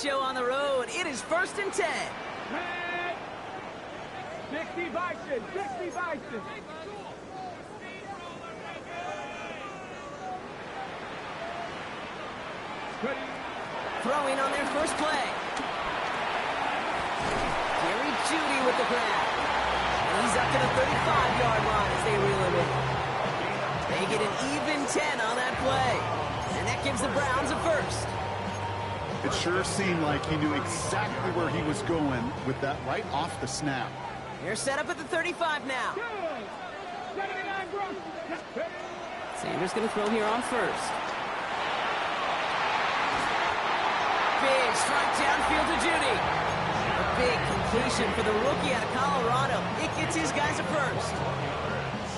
show on the road. It is 1st and 10. 60 Bison, 60 Bison. Throwing on their first play. Jerry Jeudy with the grab. And he's up to the 35-yard line as they reel him in. They get an even 10 on that play. And that gives the Browns a first. It sure seemed like he knew exactly where he was going with that right off the snap. They're set up at the 35 now. Sanders going to throw here on first. Big strike downfield to Jeudy. A big completion for the rookie out of Colorado. It gets his guys a first.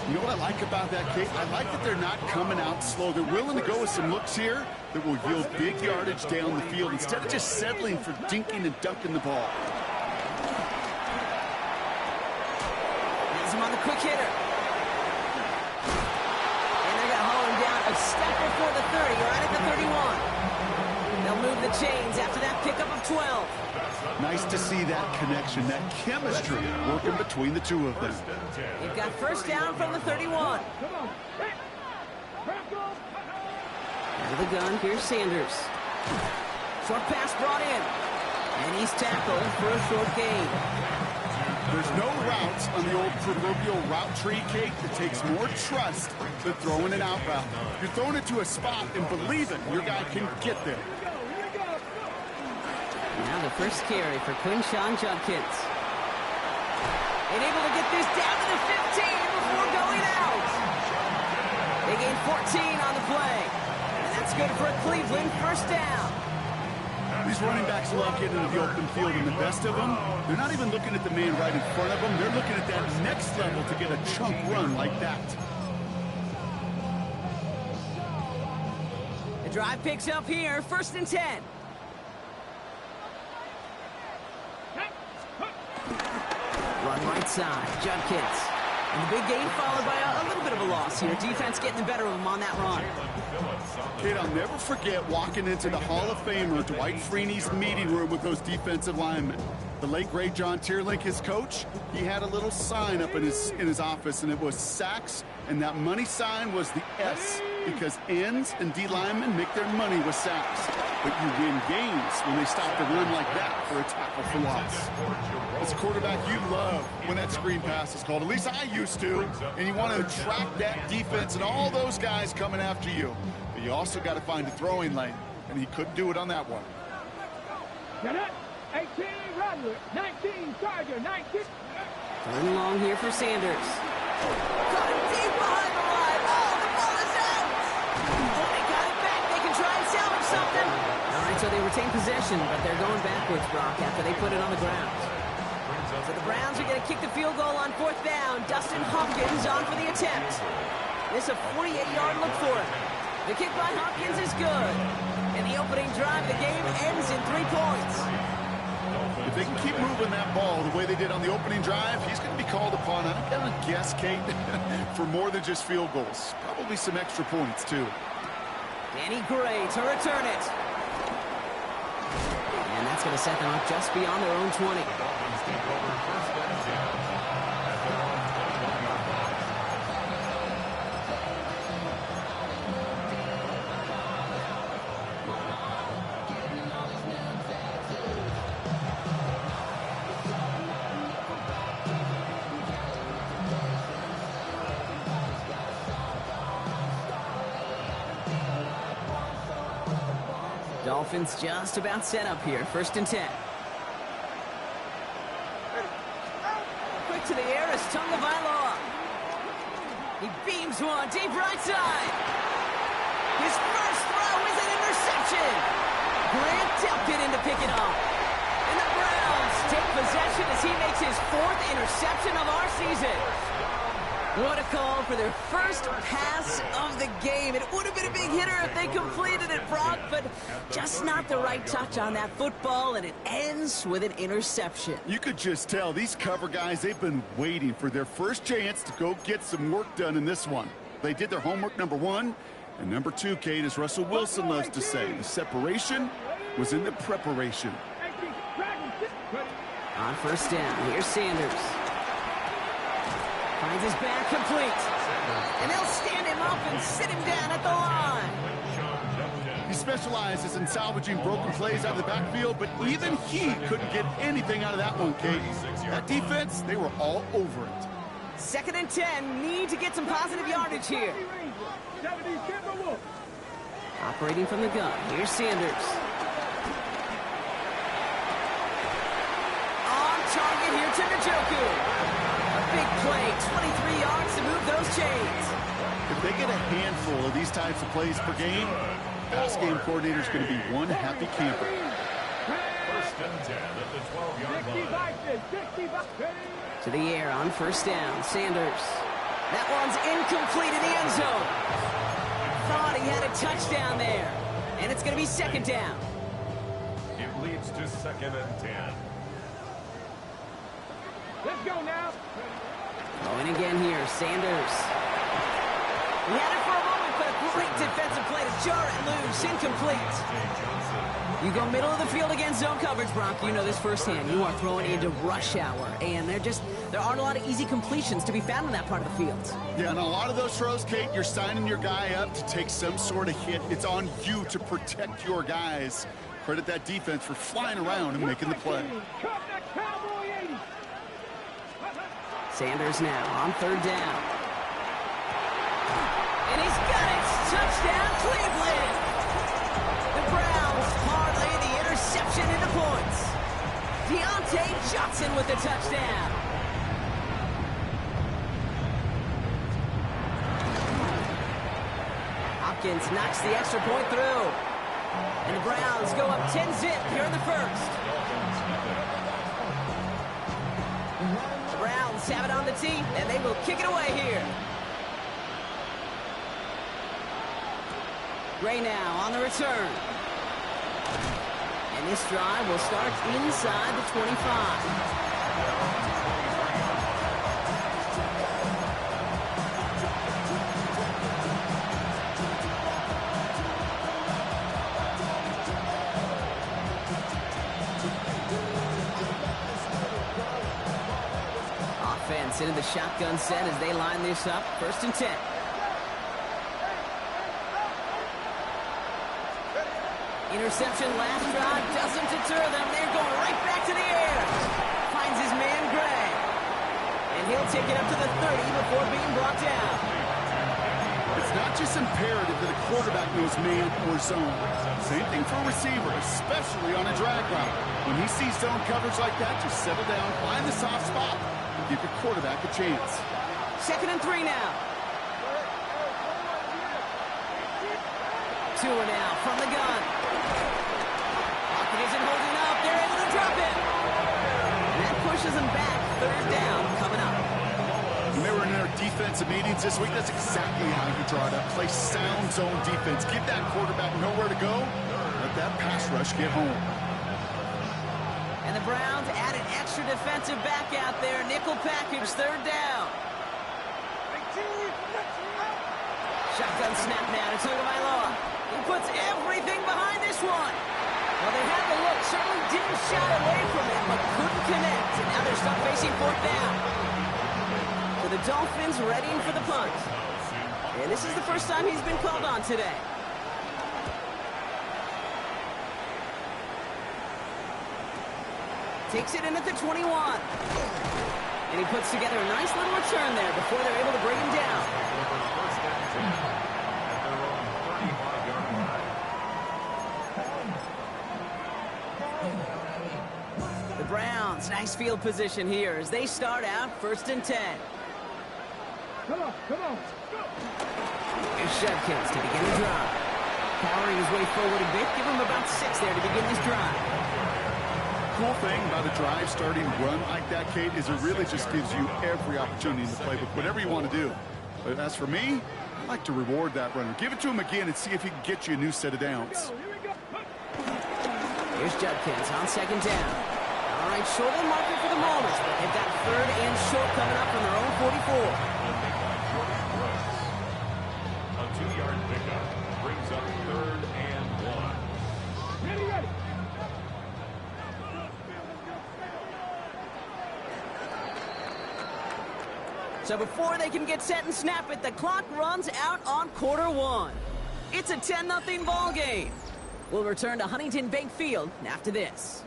You know what I like about that, Kate? I like that they're not coming out slow. They're willing to go with some looks here that will yield big yardage down the field instead of just settling for dinking and dunking the ball. Has him on the quick hitter. And they're going to haul him down a step before the 30, right at the 31. They'll move the chains after that pickup of 12. Nice to see that connection, that chemistry working between the two of them. They've got first down from the 31. Out of the gun, here's Sanders. Short pass brought in. And he's tackled for a short gain. There's no routes on the old proverbial route tree, Kate, that takes more trust than throwing an out route. You're throwing it to a spot and believing your guy can get there. Now the first carry for Quinshawn Judkins. And able to get this down to the 15 before going out. They gain 14 on the play. And that's good for a Cleveland first down. These running backs love getting into the open field, and the best of them, they're not even looking at the man right in front of them. They're looking at that next level to get a chunk run like that. The drive picks up here, 1st and 10. Run right side, Judkins. And the big gain followed by a little bit of a loss here. Defense getting the better of him on that run. Kate, I'll never forget walking into the Hall of Famer Dwight Freeney's meeting room with those defensive linemen. The late, great John Tierlink, his coach, he had a little sign up in his office, and it was sacks, and that money sign was the S, because ends and D linemen make their money with sacks. But you win games when they stop the run like that for a tackle for loss. As a quarterback, you love when that screen pass is called. At least I used to. And you want to attract that defense and all those guys coming after you. But you also got to find a throwing lane, and he couldn't do it on that one. 18 Roderick, 19 Charger, 19. Third and long here for Sanders. Got him deep behind the line. Oh, the ball is out. Oh, they got it back. They can try and salvage something. All right, so they retain possession, but they're going backwards, Brock, after they put it on the ground. So the Browns are going to kick the field goal on 4th down. Dustin Hopkins on for the attempt. This is a 48-yard look for him. The kick by Hopkins is good. And the opening drive of the game ends in 3 points. If they can keep moving that ball the way they did on the opening drive, he's going to be called upon, I'm going to guess, Kate, for more than just field goals. Probably some extra points, too. Danny Gray to return it. And that's going to set them up just beyond their own 20. Dolphins just about set up here. 1st and 10. Quick to the air is Tonga Vailoa. He beams one deep right side. His first throw is an interception. Grant Delpit in to pick it up. And the Browns take possession as he makes his 4th interception of our season. What a call for their first pass of the game. It would have been a big hitter if they completed it, Brock, but just not the right touch on that football, and it ends with an interception. You could just tell these cover guys, they've been waiting for their first chance to go get some work done in this one. They did their homework, number 1, and number 2, Kate, as Russell Wilson loves to say, the separation was in the preparation. On first down, here's Sanders. Finds his back complete. And they'll stand him up and sit him down at the line. He specializes in salvaging broken plays out of the backfield, but even he couldn't get anything out of that one, Kate. That defense, they were all over it. 2nd and 10, need to get some positive yardage here. Operating from the gun, here's Sanders. On target here to Njoku. A big play, 23 yards to move those chains. If they get a handful of these types of plays per game, pass game coordinator's going to be one happy camper. 1st and 10 at the 12-yard line. To the air on first down, Sanders. That one's incomplete in the end zone. Thought he had a touchdown there. And it's going to be 2nd down. It leads to 2nd and 10. Let's go now. Going again here, Sanders. He had it for a moment, but a great defensive play to jar it loose. Incomplete. You go middle of the field against zone coverage, Brock. You know this firsthand. You are throwing into rush hour, and there aren't a lot of easy completions to be found in that part of the field. Yeah, and a lot of those throws, Kate, you're signing your guy up to take some sort of hit. It's on you to protect your guys. Credit that defense for flying around and making the play. Sanders now on 3rd down. And he's got it! Touchdown, Cleveland! The Browns parlay the interception into points. Deontay Johnson with the touchdown. Hopkins knocks the extra point through. And the Browns go up 10-zip here in the 1st. The Browns have it on the tee, and they will kick it away here. Gray now on the return. And this drive will start inside the 25. Offense into the shotgun set as they line this up. 1st and 10. Interception last drive doesn't deter them. They're going right back to the air. Finds his man Gray. And he'll take it up to the 30 before being brought down. It's not just imperative that a quarterback knows man or zone. Same thing for a receiver, especially on a drag route. When he sees zone coverage like that, just settle down, find the soft spot, and give your quarterback a chance. 2nd and 3 now. Tua now from the gun. Pocket isn't holding up. They're able to drop it. And that pushes them back. 3rd down coming up. When they were in their defensive meetings this week, that's exactly how you draw it up. Play sound zone defense. Give that quarterback nowhere to go. Let that pass rush get home. And the Browns add an extra defensive back out there. Nickel package, 3rd down. Shotgun snap now to Tagovailoa. He puts everything behind this one. Well, they had the look. Certainly didn't shy away from it, but couldn't connect. And now they're stuck facing 4th down. So the Dolphins readying for the punt. And this is the first time he's been called on today. Takes it in at the 21. And he puts together a nice little return there before they're able to bring him down. The Browns, nice field position here as they start out 1st and 10. Come on, come on. Here's Shevkins to begin the drive. Powering his way forward a bit. Give him about 6 there to begin this drive. Cool thing about a drive starting run like that, Kate, is it really just gives you every opportunity in the playbook, whatever you want to do. But as for me, I like to reward that runner. Give it to him again and see if he can get you a new set of downs. Here's Judkins on 2nd down. All right, short of the marker for the moment, but they've got 3rd and short coming up from their own 44. A 2-yard pickup brings up 3rd and 1. Ready, ready. So before they can get set and snap it, the clock runs out on quarter one. It's a 10-0 ball game. We'll return to Huntington Bank Field after this.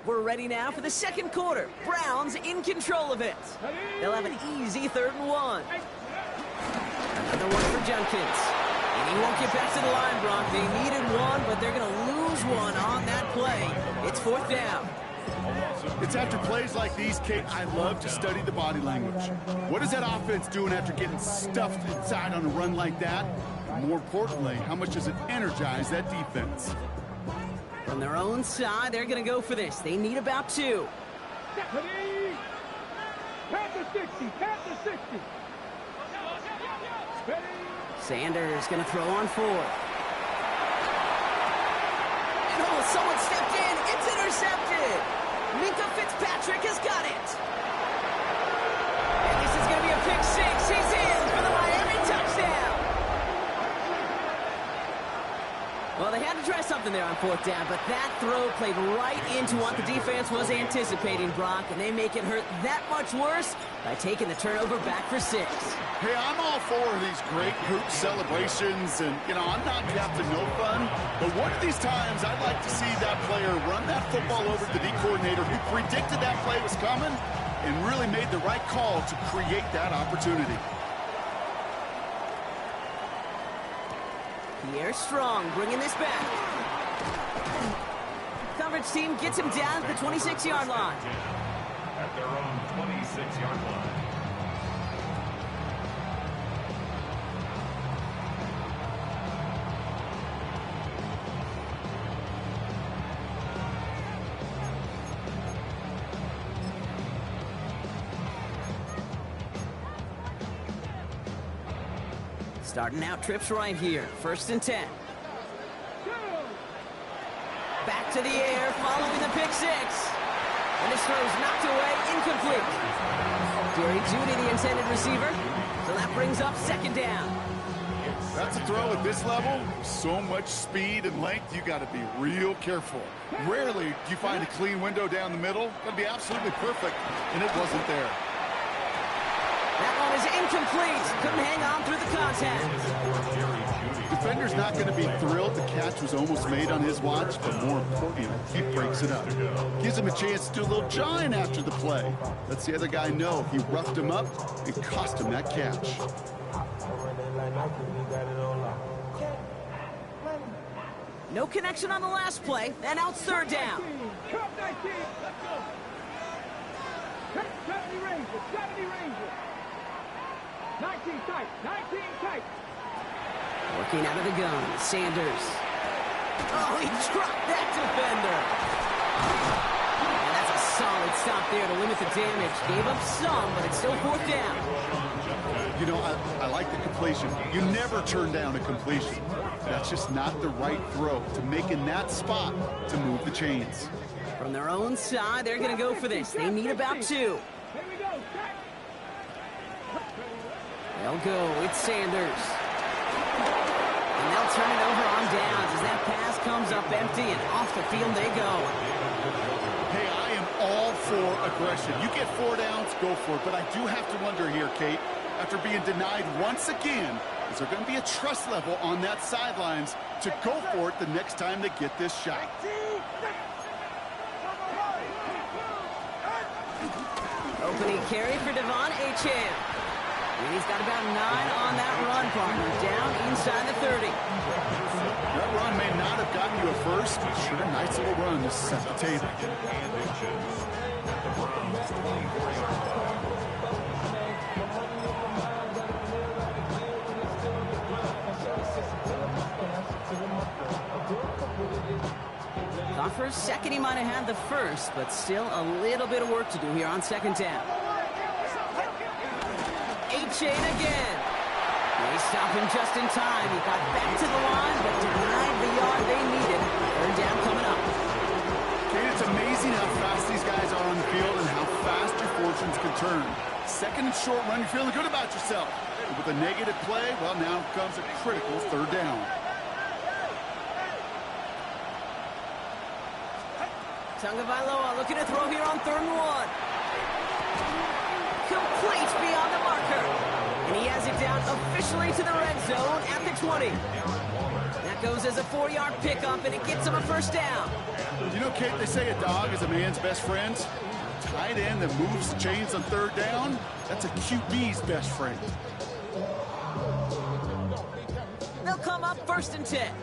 We're ready now for the second quarter. Browns in control of it. They'll have an easy 3rd and 1. Another one for Junkins. And he won't get back to the line, Brock. They needed one, but they're going to lose one on that play. It's 4th down. It's after plays like these, Kate, I love to study the body language. What is that offense doing after getting stuffed inside on a run like that? And more importantly, how much does it energize that defense? From their own side, they're going to go for this. They need about 2. Pat the 60, pat the 60. Sanders going to throw on 4th. And oh, someone stepped in. It's intercepted. Minka Fitzpatrick has got it. And this is going to be a pick 6. He's in for the Miami touchdown. Well, they had to try something there on 4th down, but that throw played right into what the defense was anticipating, Brock, and they make it hurt that much worse by taking the turnover back for 6. Hey, I'm all for these great hoop celebrations, and, you know, I'm not Captain No Fun, but one of these times I'd like to see that player run that football over to the D coordinator who predicted that play was coming and really made the right call to create that opportunity. Pierre Strong bringing this back. Coverage team gets him down at the 26-yard line. At their own 26-yard line. Starting out trips right here. 1st and 10. Back to the air, following the pick 6. And this throw's knocked away, incomplete. Jerry Jeudy, the intended receiver. So that brings up 2nd down. That's a throw at this level. So much speed and length, you got to be real careful. Rarely do you find a clean window down the middle. That'd be absolutely perfect, and it wasn't there. That one is incomplete. Couldn't hang on through the contact. Defender's not going to be thrilled the catch was almost made on his watch, but more importantly, he breaks it up. Gives him a chance to do a little jawing after the play. Lets the other guy know he roughed him up and cost him that catch. No connection on the last play, and out 3rd down. 70 Rangers, 70 Rangers. 19 tight, 19 tight. Working out of the gun, Sanders. Oh, he dropped that defender. And that's a solid stop there to limit the damage. Gave up some, but it's still 4th down. You know, I like the completion. You never turn down a completion. That's just not the right throw to make in that spot to move the chains. From their own side, they're going to go for this. They need about 2. Here we go. They'll go. It's Sanders. And they'll turn it over on downs as that pass comes up empty, and off the field they go. Hey, I am all for aggression. You get 4 downs, go for it. But I do have to wonder here, Kate, after being denied once again, is there going to be a trust level on that sidelines to go for it the next time they get this shot? Opening carry for Devon Achane. And he's got about 9 on that run, partner. Down inside the 30. That run may not have gotten you a first, but sure, a nice little run to set the table. Thought for a second he might have had the first, but still a little bit of work to do here on 2nd down. Achane again. They stop him just in time. He got back to the line, but denied the yard they needed. 3rd down coming up. Kate, it's amazing how fast these guys are on the field and how fast your fortunes can turn. 2nd and short run, you're feeling good about yourself. But with a negative play, well, now comes a critical 3rd down. Tagovailoa looking to throw here on 3rd and 1. Complete beyond the marker. And he has it down officially to the red zone at the 20. That goes as a 4-yard pickup, and it gets him a 1st down. You know, Kate, they say a dog is a man's best friend. Tight end that moves the chains on 3rd down, that's a QB's best friend. They'll come up 1st and 10.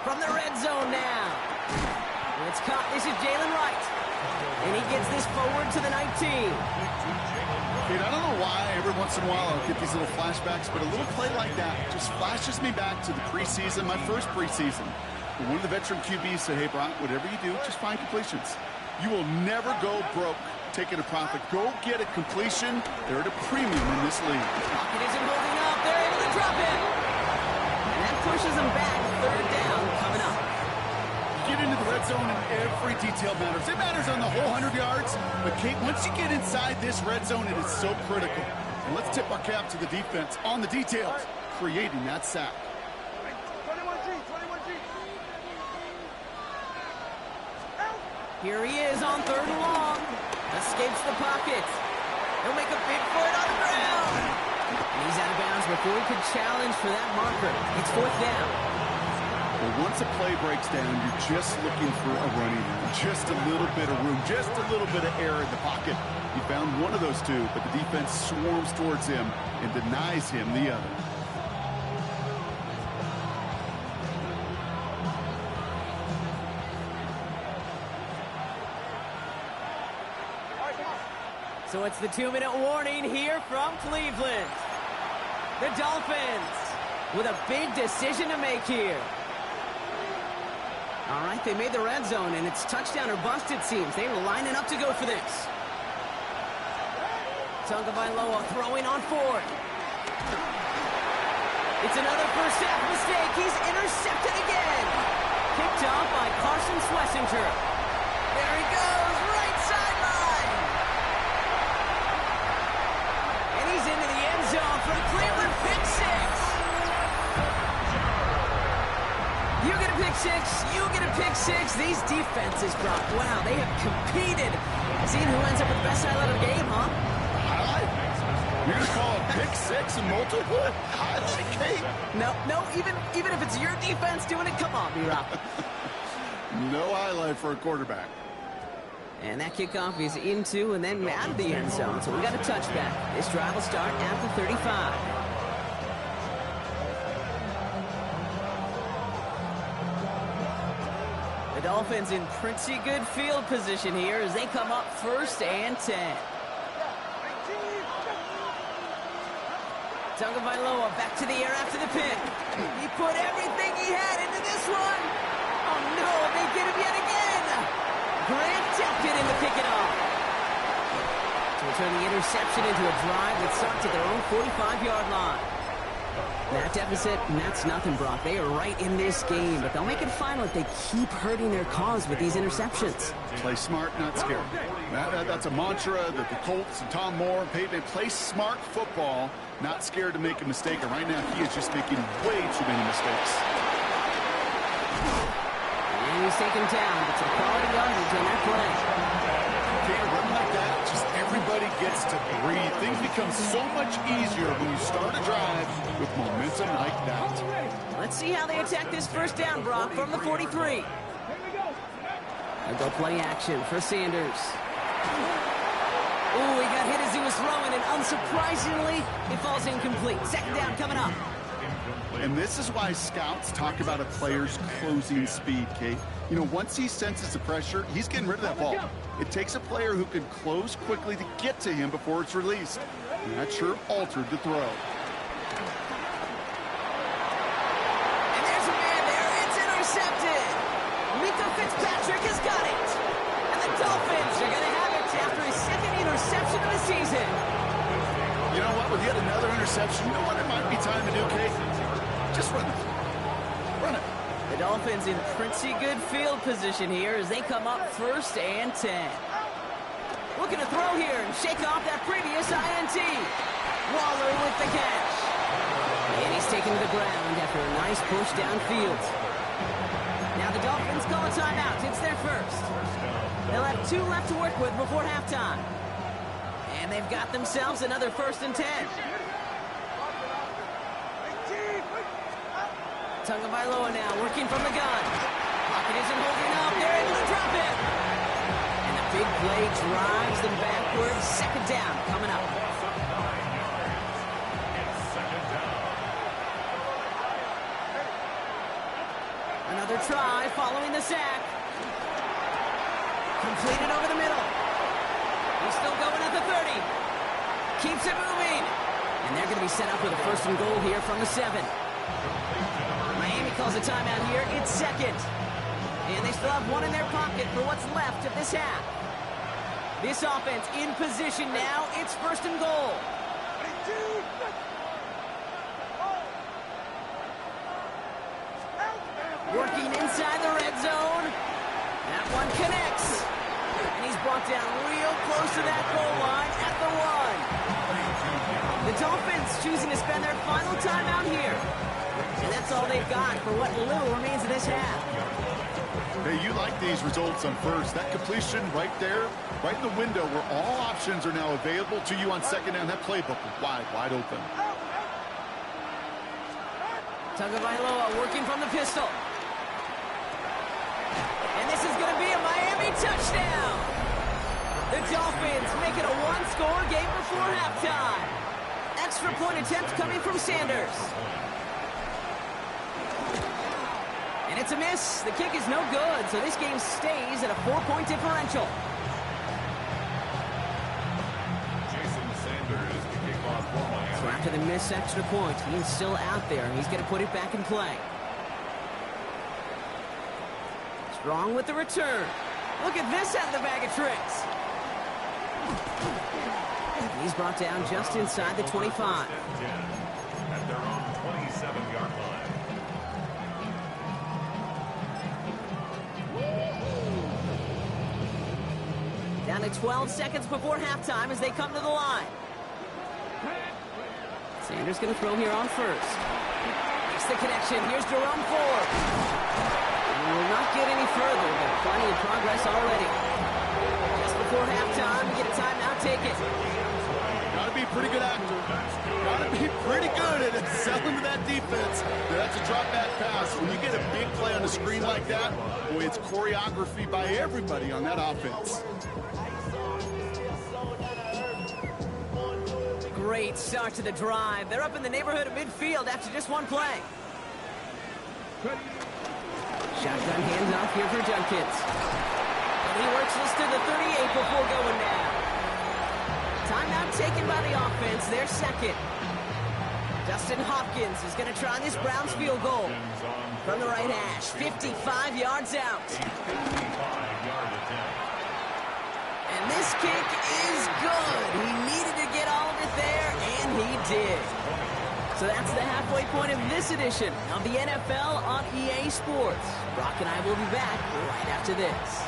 From the red zone now. It's caught. This is Jalen Wright. And he gets this forward to the 19. Kate, I don't know why every once in a while I'll get these little flashbacks, but a little play like that just flashes me back to the preseason, my first preseason. One of the veteran QBs said, hey, Brock, whatever you do, just find completions. You will never go broke taking a profit. Go get a completion. They're at a premium in this league. Pocket isn't holding up. They're able to drop it. And that pushes them back. 3rd down coming up. Get into the red zone and every detail matters. It matters on the whole 100 yards. But, Kate, once you get inside this red zone, it is so critical. And let's tip our cap to the defense on the details, creating that sack. 21G, 21G. Here he is on 3rd and long. Escapes the pocket. He'll make a big for it on the ground. And he's out of bounds before he could challenge for that marker. It's 4th down. Well, once a play breaks down, you're just looking for a running room. Just a little bit of room, just a little bit of air in the pocket. He found one of those two, but the defense swarms towards him and denies him the other. So it's the 2-minute warning here from Cleveland. The Dolphins with a big decision to make here. All right, they made the red zone, and it's touchdown or bust, it seems. They were lining up to go for this. Tagovailoa throwing on 4th. It's another first half mistake. He's intercepted again. Picked off by Carson Schlesinger. There he goes, right sideline. And he's into the end zone for a Cleveland pick 6. You get a pick 6, you get a pick 6. These defenses, Brock, wow, they have competed. Seeing who ends up with the best highlight of the game, huh? Highlight? You're going to call a pick 6 and multiple? Highlight, Kate? No, even if it's your defense doing it, come on, B-Rock. No highlight for a quarterback. And that kickoff is into and then out of the end zone, so we got a touchback. This drive will start at the 35. The Dolphins in pretty good field position here as they come up 1st and 10. Tagovailoa back to the air after the pick. He put everything he had into this one. Oh no, they get him yet again. Grant tapped it in to pick it off. To return the interception into a drive that starts at their own 45-yard line. That deficit, and that's nothing, Brock. They are right in this game, but they'll make it final if they keep hurting their cause with these interceptions. Play smart, not scared. That's a mantra that the Colts and Tom Moore and Peyton play smart football, not scared to make a mistake. And right now, he is just making way too many mistakes. And he's taken down, but some quality yardage on that play. Okay, a run like that, just everybody gets to breathe. Things become so much easier when you start a drive with momentum like that. Let's see how they attack this 1st down, Brock, from the 43. They'll go play action for Sanders. Ooh, he got hit as he was throwing, and unsurprisingly, it falls incomplete. 2nd down coming up. And this is why scouts talk about a player's closing speed, Kate. You know, once he senses the pressure, he's getting rid of that ball. It takes a player who can close quickly to get to him before it's released. And that sure altered the throw. And there's a man there. It's intercepted. Mika Fitzpatrick has got it. And the Dolphins are going to have it after his 2nd interception of the season. You know what? With yet another interception, you know what it might be time to do, Kate? Just run it. Run it. The Dolphins in pretty good field position here as they come up 1st and 10. Looking to throw here and shake off that previous INT. Waller with the catch. And he's taken to the ground after a nice push downfield. Now the Dolphins call a timeout. It's their first. They'll have 2 left to work with before halftime. And they've got themselves another 1st and 10. Tagovailoa now working from the gun. Pocket isn't holding up. They're able to drop it. And the big play drives them backwards. 2nd down coming up. Another try following the sack. Completed over the middle. He's still going at the 30. Keeps it moving. And they're going to be set up with a 1st and goal here from the 7. Miami calls a timeout here. It's 2nd. And they still have 1 in their pocket for what's left of this half. This offense in position now. It's 1st and goal. Working inside the red zone. That one connects. And he's brought down real close to that goal line at the 1. The Dolphins choosing to spend their final timeout here. And that's all they've got for what little remains of this half. Hey, you like these results on first. That completion right there, right in the window where all options are now available to you on 2nd down. That playbook is wide open. Tagovailoa working from the pistol. And this is going to be a Miami touchdown. The Dolphins make it a 1-score game before halftime. Extra point attempt coming from Sanders. And it's a miss. The kick is no good, so this game stays at a 4-point differential. Jason Sanders, the kickoff for Miami. So after the missed extra point, he's still out there, and he's going to put it back in play. Strong with the return. Look at this out of the bag of tricks. He's brought down just inside the 25. At their own 27-yard line. Down to 12 seconds before halftime as they come to the line. Sanders going to throw here on 1st. Makes the connection. Here's Jerome Ford. And will not get any further, but plenty of progress already. Just before halftime, you get a timeout, take it. Got to be a pretty good actor. Got to be pretty good at selling to that defense. That's a drop back pass. When you get a big play on the screen like that, boy, it's choreography by everybody on that offense. Great start to the drive. They're up in the neighborhood of midfield after just 1 play. Shotgun handoff here for Junkins. And he works this to the 38 before going down. Timeout taken by the offense. Their 2nd. Dustin Hopkins is going to try this Browns field goal. From the right hash, 55 yards out. And this kick is good. He needed to get all of it there, and he did. So that's the halfway point of this edition of the NFL on EA Sports. Brock and I will be back right after this.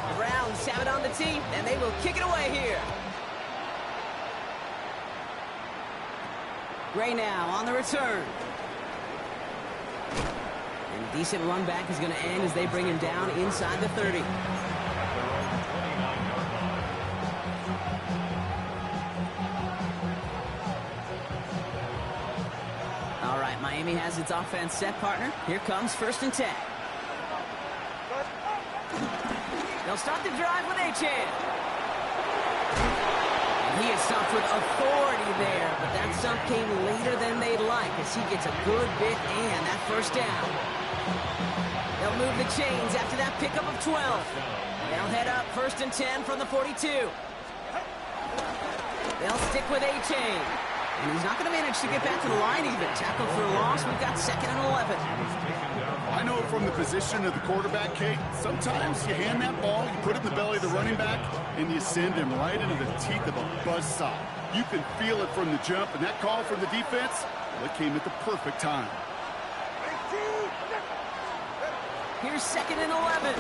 The Browns have it on the tee, and they will kick it away here. Gray now on the return. And a decent run back is going to end as they bring him down inside the 30. All right, Miami has its offense set, partner. Here comes 1st and 10. They'll start the drive with Achane. He is stopped with authority there, but that stop came later than they'd like as he gets a good bit and that 1st down. They'll move the chains after that pickup of 12. They'll head up 1st and 10 from the 42. They'll stick with Achane. And he's not going to manage to get back to the line even. Tackle for a loss. We've got 2nd and 11. I know from the position of the quarterback, Kate, sometimes you hand that ball, you put it in the belly of the running back, and you send him right into the teeth of a buzzsaw. You can feel it from the jump, and that call from the defense, well, it came at the perfect time. Here's 2nd and 11.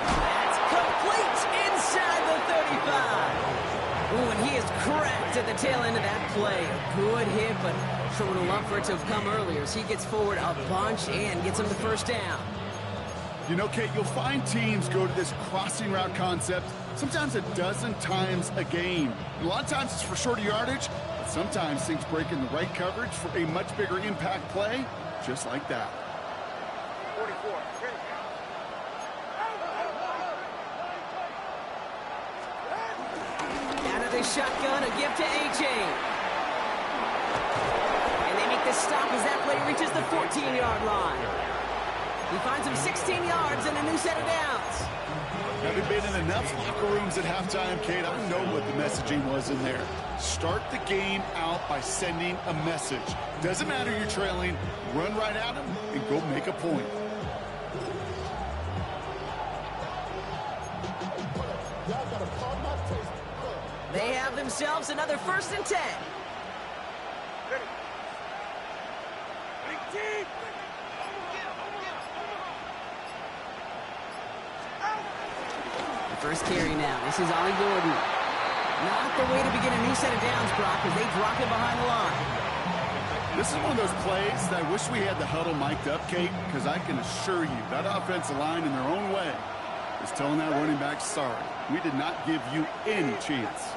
That's complete inside the 35. Ooh, and he is cracked at the tail end of that play. A good hit, but sure would have loved for it to have come earlier as he gets forward a bunch and gets him the first down. You know, Kate, you'll find teams go to this crossing route concept sometimes a dozen times a game. A lot of times it's for shorter yardage, but sometimes things break in the right coverage for a much bigger impact play, just like that. 44. Out of the shotgun, a give to A.J. And they make the stop as that play reaches the 14-yard line. He finds him 16 yards and a new set of downs. Having been in enough locker rooms at halftime, Kate, I know what the messaging was in there. Start the game out by sending a message. Doesn't matter you're trailing, run right at them and go make a point. They have themselves another 1st and 10. First carry now. This is Ollie Gordon. Not the way to begin a new set of downs, Brock, as they drop it behind the line. This is one of those plays that I wish we had the huddle mic'd up, Kate, because I can assure you that offensive line in their own way is telling that running back, sorry, we did not give you any chance.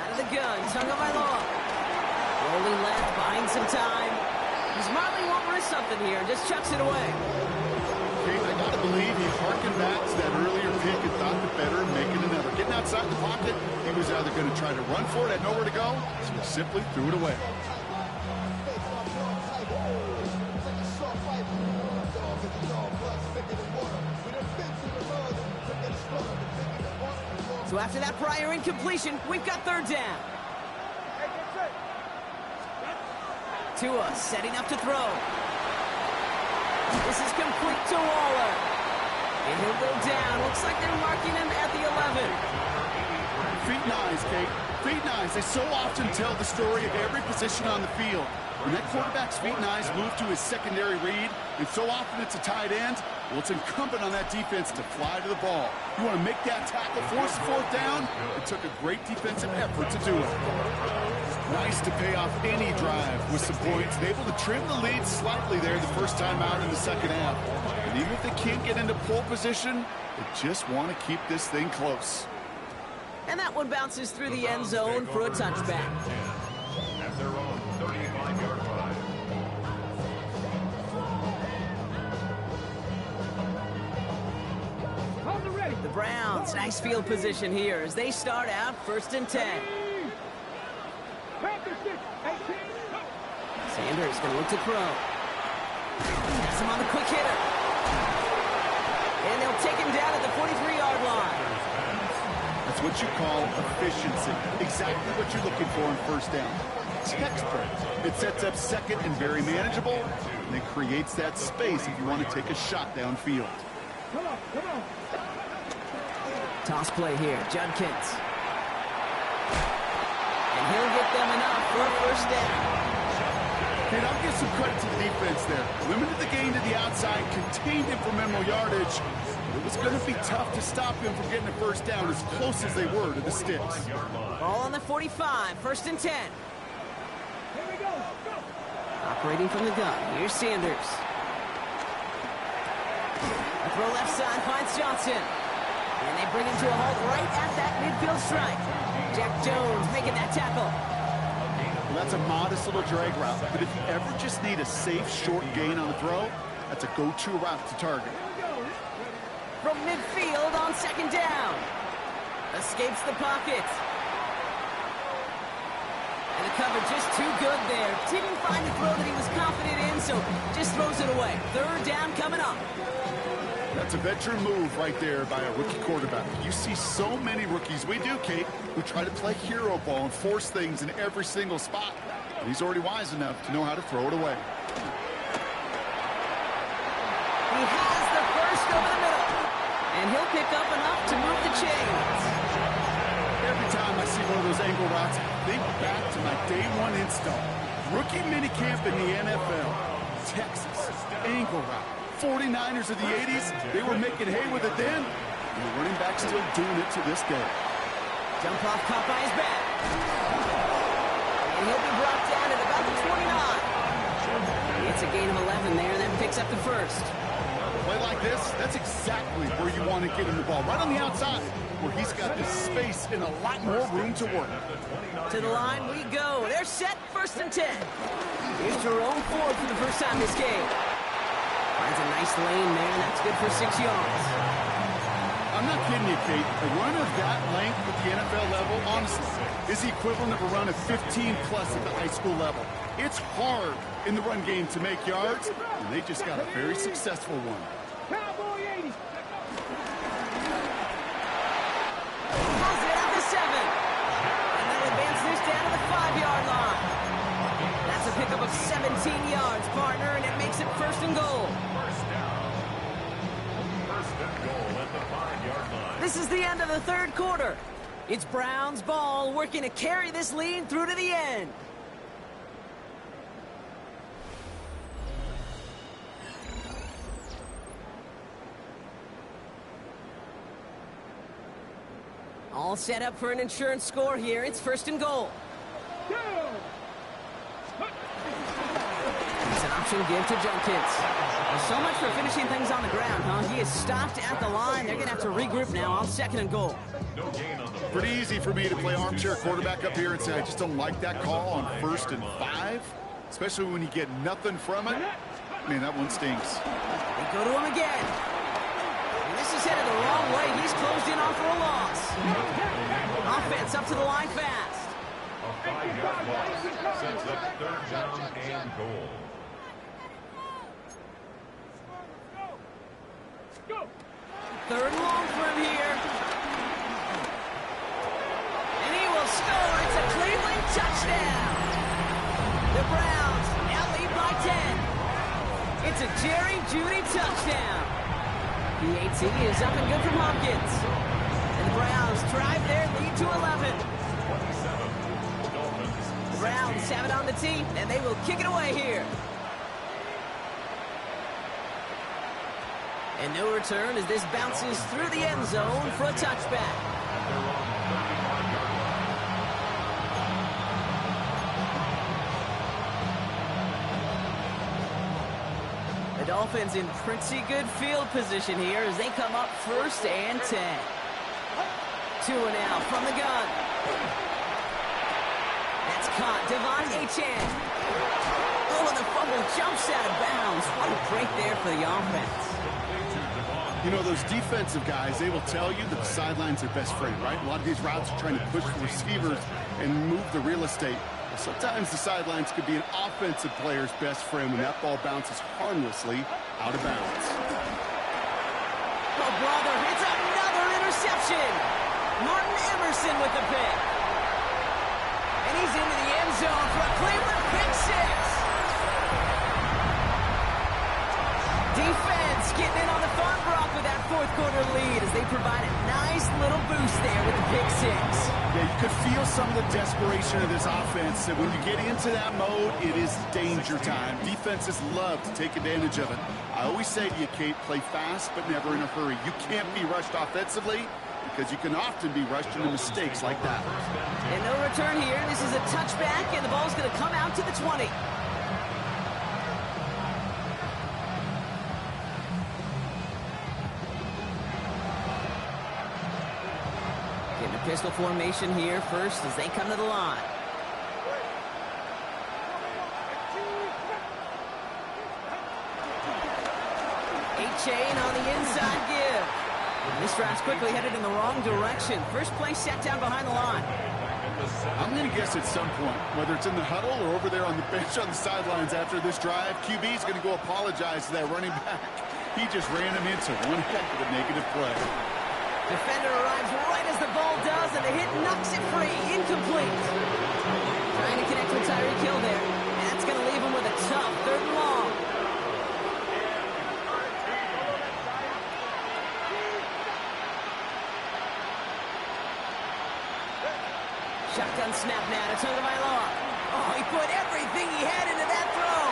Out of the gun, Tagovailoa. Rolling left, buying some time. Marley won't risk something here, just chucks it away. Kate, I gotta believe he harkened back to that earlier pick and thought the better of making another. Getting outside the pocket, he was either going to try to run for it, had nowhere to go, so he simply threw it away. So after that prior incompletion, we've got 3rd down. Tua setting up to throw. This is complete to Waller. And he'll go down. Looks like they're marking him at the 11. Feet and eyes, Kate. Feet and eyes. They so often tell the story of every position on the field. When that quarterback's feet and eyes move to his secondary read, and so often it's a tight end, well, it's incumbent on that defense to fly to the ball. You want to make that tackle, force the 4th down. It took a great defensive effort to do it. Nice to pay off any drive with some points. And able to trim the lead slightly there the first time out in the second half. And even if they can't get into pole position, they just want to keep this thing close. And that one bounces through the end zone for a touchback. At their own 35-yard line. Hold it ready. The Browns, nice field position here as they start out 1st and 10. Sanders going to look to throw. Has him on the quick hitter. And they'll take him down at the 43-yard line. That's what you call efficiency. Exactly what you're looking for in 1st down. Textbook. It sets up 2nd and very manageable, and it creates that space if you want to take a shot downfield. Come on. Toss play here, Judkins. And he'll get them enough for a 1st down. And I'll give some credit to the defense there. Limited the gain to the outside, contained him for minimal yardage. But it was going to be tough to stop him from getting a 1st down as close as they were to the sticks. Ball on the 45, 1st and 10. Here we go. Operating from the gun, here's Sanders. A throw left side finds Johnson. And they bring him to a halt right at that midfield strike. Jack Jones making that tackle. Well, that's a modest little drag route, but if you ever just need a safe, short gain on the throw, that's a go-to route to target. From midfield on 2nd down. Escapes the pocket. And the cover just too good there. Didn't find the throw that he was confident in, so just throws it away. 3rd down coming up. That's a veteran move right there by a rookie quarterback. You see so many rookies, we do, Kate, who try to play hero ball and force things in every single spot. But he's already wise enough to know how to throw it away. He has the first over the middle. And he'll pick up enough to move the chains. Every time I see one of those angle routes, I think back to my day 1 install. Rookie minicamp in the NFL. Texas, angle route. 49ers of the 80s, they were making hay with it then. And the running back's still doing it to this day. Jump off caught by his back. And he'll be brought down at about the 29. It's a gain of 11 there, and that picks up the first. Play like this, that's exactly where you want to get him the ball. Right on the outside, where he's got the space and a lot more room to work. To the line we go. They're set, 1st and 10. Here's Jerome Ford for the first time this game. Finds a nice lane there, and that's good for 6 yards. I'm not kidding you, Kate. A run of that length at the NFL level, honestly, is the equivalent of a run of 15-plus at the high school level. It's hard in the run game to make yards, and they just got a very successful one. Cowboy 80. Pulls it out to 7. And they'll advance this down to the 5-yard line. That's a pickup of 17 yards, partner, and it makes it 1st and goal. First down. First and goal at the 5-yard line. This is the end of the 3rd quarter. It's Browns ball, working to carry this lead through to the end. All set up for an insurance score here. It's 1st and goal. It's an option give to Jenkins. Well, so much for finishing things on the ground, huh? He is stopped at the line. They're going to have to regroup now on 2nd and goal. No gain on the Pretty easy for me to play armchair quarterback up here and say I just don't like that call on 1st and 5, especially when you get nothing from it. Man, that one stinks. They go to him again. And this is headed the wrong way. He's closed in on for a loss. Offense up to the line fast. A 5-yard loss sets up 3rd down and goal. Go. 3rd and long for him here. And he will score. It's a Cleveland touchdown. The Browns now lead by 10. It's a Jerry Jeudy touchdown. The AT is up and good from Hopkins. And the Browns drive their lead to 11. 27. Dolphins. The Browns have it on the tee, and they will kick it away here. And no return as this bounces through the end zone for a touchback. The Dolphins in pretty good field position here as they come up 1st and 10. 2 now from the gun. That's caught. Devon Achane. Oh, and the fumble jumps out of bounds. What a break there for the offense. You know, those defensive guys, they will tell you that the sidelines are best friend, right? A lot of these routes are trying to push the receivers and move the real estate. Sometimes the sidelines could be an offensive player's best friend when that ball bounces harmlessly out of bounds. Oh, brother, it's another interception. Martin Emerson with the pick. And he's into the end zone for a Cleveland pick 6. Defense getting in on the Farm Brock with that 4th quarter lead as they provide a nice little boost there with the pick 6. Yeah, you could feel some of the desperation of this offense. And when you get into that mode, it is danger time. Defenses love to take advantage of it. I always say to you, Kate, play fast but never in a hurry. You can't be rushed offensively because you can often be rushed into mistakes like that. And no return here. This is a touchback, and the ball's going to come out to the 20. Getting a pistol formation here first as they come to the line. Achane on the inside give. This drive's quickly headed in the wrong direction. First play set down behind the line. I'm going to guess at some point, whether it's in the huddle or over there on the bench on the sidelines after this drive, QB's going to go apologize to that running back. He just ran him into one heck of a negative play. Defender arrives right as the ball does, and the hit knocks it free. Incomplete. Trying to connect with Tyreek Hill there. And that's going to leave him with a tough 3rd and long. Shotgun snap now to Tagovailoa. Oh, he put everything he had into that throw.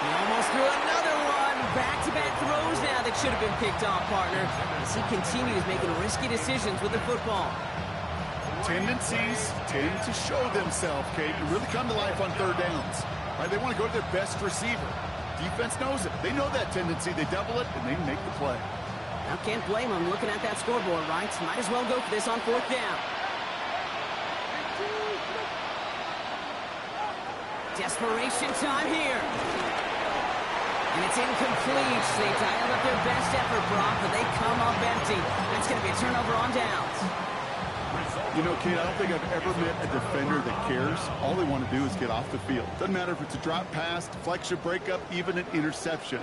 He almost threw another one. Back-to-back throws now that should have been picked off, partner, as he continues making risky decisions with the football. Tendencies tend to show themselves, Kate, and really come to life on third downs. Right? They want to go to their best receiver. Defense knows it. They know that tendency. They double it, and they make the play. I can't blame them looking at that scoreboard, right? Might as well go for this on fourth down. Desperation time here. And it's incomplete. They dialed up their best effort, Brock, but they come up empty. That's going to be a turnover on downs. You know, Kate, I don't think I've ever met a defender that cares. All they want to do is get off the field. Doesn't matter if it's a drop pass, deflection, breakup, even an interception.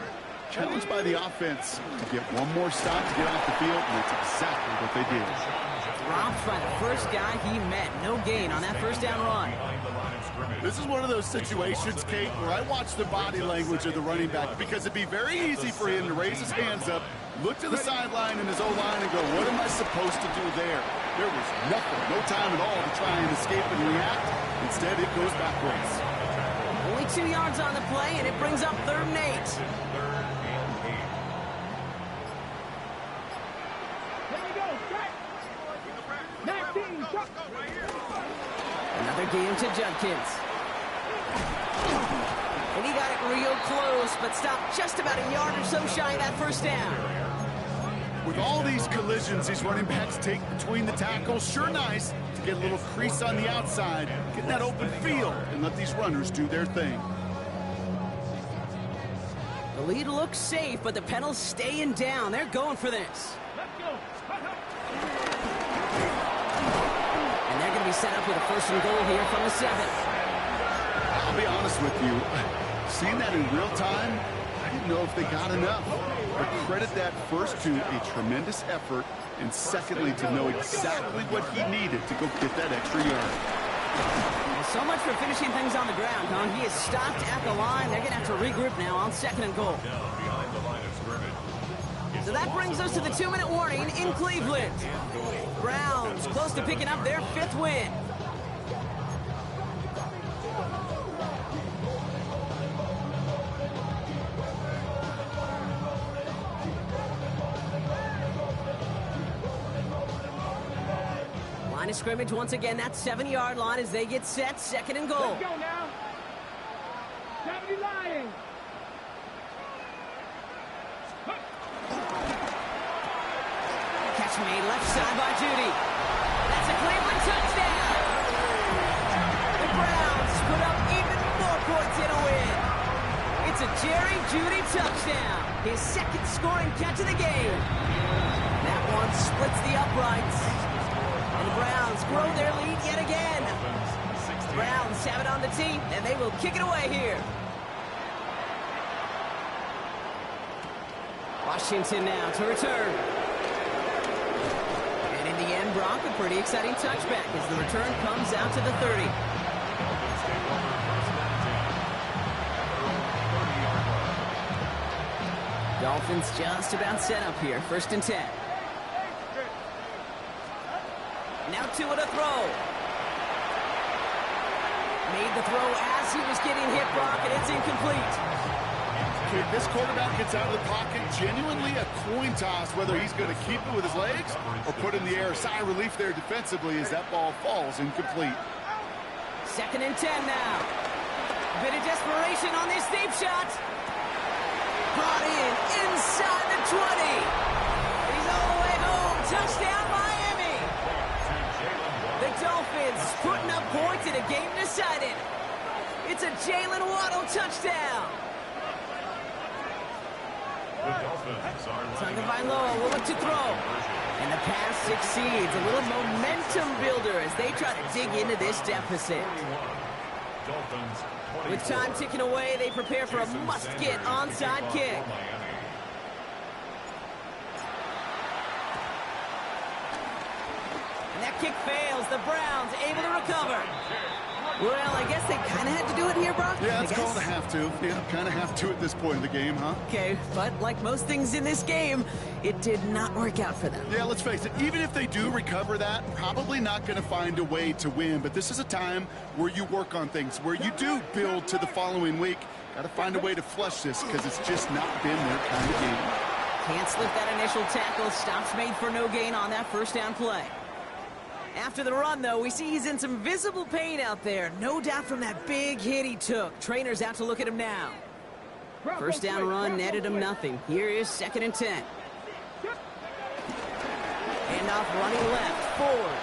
Challenged by the offense to get one more stop to get off the field, and that's exactly what they did. Dropped by the first guy he met. No gain on that first down run. This is one of those situations, Kate, where I watch the body language of the running back because it'd be very easy for him to raise his hands up, look to the sideline in his O-line and go, what am I supposed to do there? There was nothing, no time at all to try and escape and react. Instead, it goes backwards. Only 2 yards on the play, and it brings up 3rd and 8. Another game to Judkins. And he got it real close, but stopped just about a yard or so shy of that first down. With all these collisions these running backs take between the tackles, sure nice to get a little crease on the outside, get that open field, and let these runners do their thing. The lead looks safe, but the pedals staying down. They're going for this. And they're going to be set up with a 1st and goal here from the 7. I'll be honest with you, seeing that in real time, I didn't know if they got enough. But credit that first to a tremendous effort, and secondly to know exactly what he needed to go get that extra yard. Well, so much for finishing things on the ground, huh? He is stopped at the line. They're going to have to regroup now on 2nd and goal. So that brings us to the 2-minute warning in Cleveland. Browns close to picking up their 5th win. Line of scrimmage once again, that 7-yard line as they get set, 2nd and goal. Let's go now. 70 Lions. Catch made left side by Judy. That's a Cleveland touchdown. The Browns put up even more points in a win. It's a Jerry Judy touchdown. His 2nd scoring catch of the game. That one splits the uprights. And the Browns grow their lead yet again. Browns have it on the tee, and they will kick it away here. Washington now to return. And in the end, Brock, a pretty exciting touchback as the return comes out to the 30. Dolphins just about set up here. 1st and 10. Now Tua to throw. Made the throw as he was getting hit, Brock, and it's incomplete. Okay, this quarterback gets out of the pocket, genuinely a coin toss whether he's going to keep it with his legs or put it in the air. Sigh of relief there defensively as that ball falls incomplete. 2nd and 10 now. A bit of desperation on this deep shot. Brought in inside the 20. He's all the way home. Touchdown, Miami. The Dolphins putting up points in a game decided. It's a Jalen Waddle touchdown. Tagovailoa will look to throw. And the pass succeeds. A little momentum builder as they try to dig into this deficit. With time ticking away, they prepare for a must-get onside kick. And that kick fails. The Browns able to recover. Well, I guess they kind of had to do it here, Brock. Yeah, it's called a have to. Yeah, kind of have to at this point in the game, huh? Okay, but like most things in this game, it did not work out for them. Yeah, let's face it, even if they do recover that, probably not going to find a way to win. But this is a time where you work on things, where you do build to the following week. Got to find a way to flush this because it's just not been their kind of game. Can't slip that initial tackle. Stops made for no gain on that first down play. After the run, though, we see he's in some visible pain out there. No doubt from that big hit he took. Trainer's out to look at him now. First down run netted him nothing. Here is 2nd and 10. Handoff running left, forward.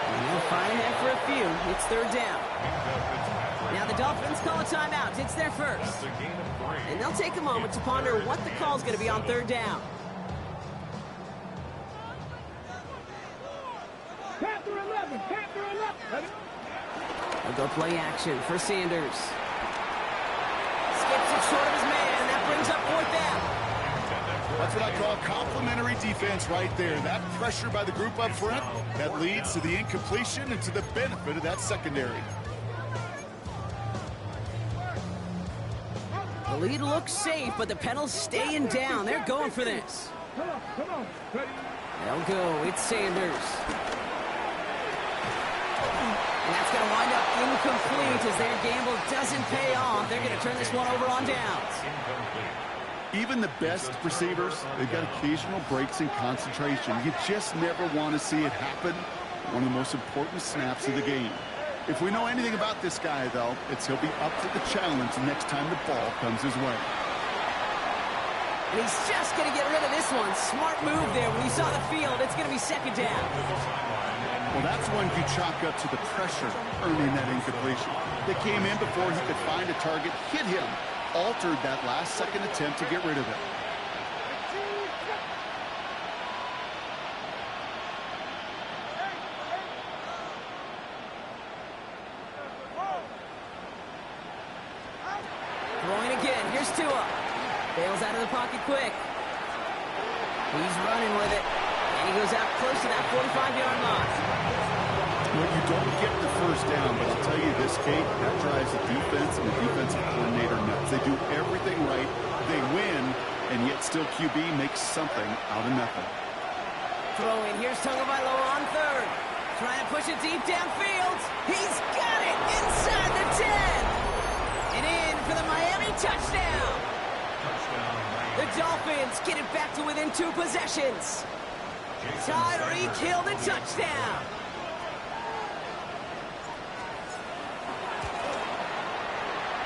And they'll find that for a few. It's 3rd down. Now the Dolphins call a timeout. It's their first. And they'll take a moment to ponder what the call's going to be on 3rd down. Panther 11, Panther 11. They'll go play action for Sanders. Skips it short of his man, and that brings up 4th down. That's what I call complimentary defense right there. That pressure by the group up front, that leads to the incompletion and to the benefit of that secondary. The lead looks safe, but the Penals staying down. They're going for this. Come on. Ready? They'll go. It's Sanders. And that's going to wind up incomplete as their gamble doesn't pay off. They're going to turn this one over on downs. Even the best receivers, they've got occasional breaks in concentration. You just never want to see it happen. One of the most important snaps of the game. If we know anything about this guy, though, it's he'll be up to the challenge next time the ball comes his way. And he's just going to get rid of this one. Smart move there. When he saw the field, it's going to be 2nd down. Well, that's one you chalk up to the pressure earning that incompletion. They came in before he could find a target, hit him, altered that last-second attempt to get rid of it. Throwing again. Here's Tua. Bails out of the pocket quick. He's running with it. And he goes out close to that 45-yard line. Well, you don't get the first down, but I'll tell you this, Kate, that drives the defense and the defensive coordinator nuts. They do everything right. They win, and yet still QB makes something out of nothing. Throwing. Here's Tagovailoa on 3rd. Trying to push it deep downfield. He's got it inside the 10. And in for the Miami touchdown. The Dolphins get it back to within 2 possessions. Tyreek Hill the touchdown.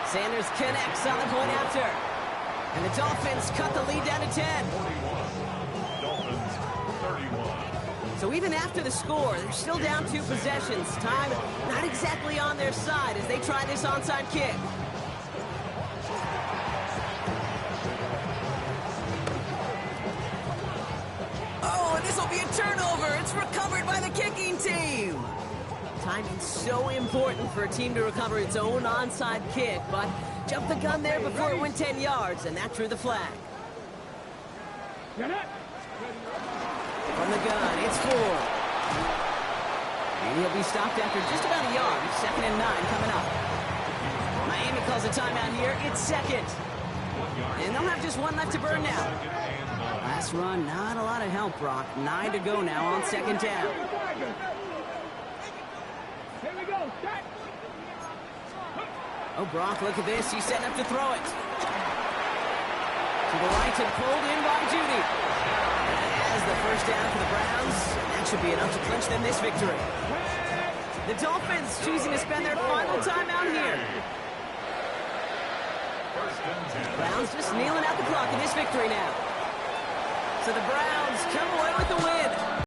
Sanders connects on the point after. And the Dolphins cut the lead down to 10. Dolphins 31. So even after the score, they're still down 2 possessions. Time not exactly on their side as they try this onside kick. Oh, and this will be a turnover. It's recovered by the kicking team. Timing's so important for a team to recover its own onside kick, but jumped the gun there before it went 10 yards, and that drew the flag. Get it. From the gun, it's 4. And he'll be stopped after just about a yard. 2nd and 9 coming up. Miami calls a timeout here. It's 2nd. And they'll have just 1 left to burn now. Last run, not a lot of help, Brock. 9 to go now on 2nd down. Here we go. Start. Oh, Brock, look at this. He's setting up to throw it. To the right and pulled in by Judy. As the first down for the Browns, that should be enough to clinch them this victory. The Dolphins choosing to spend their final timeout here. Browns just kneeling out the clock in this victory now. So the Browns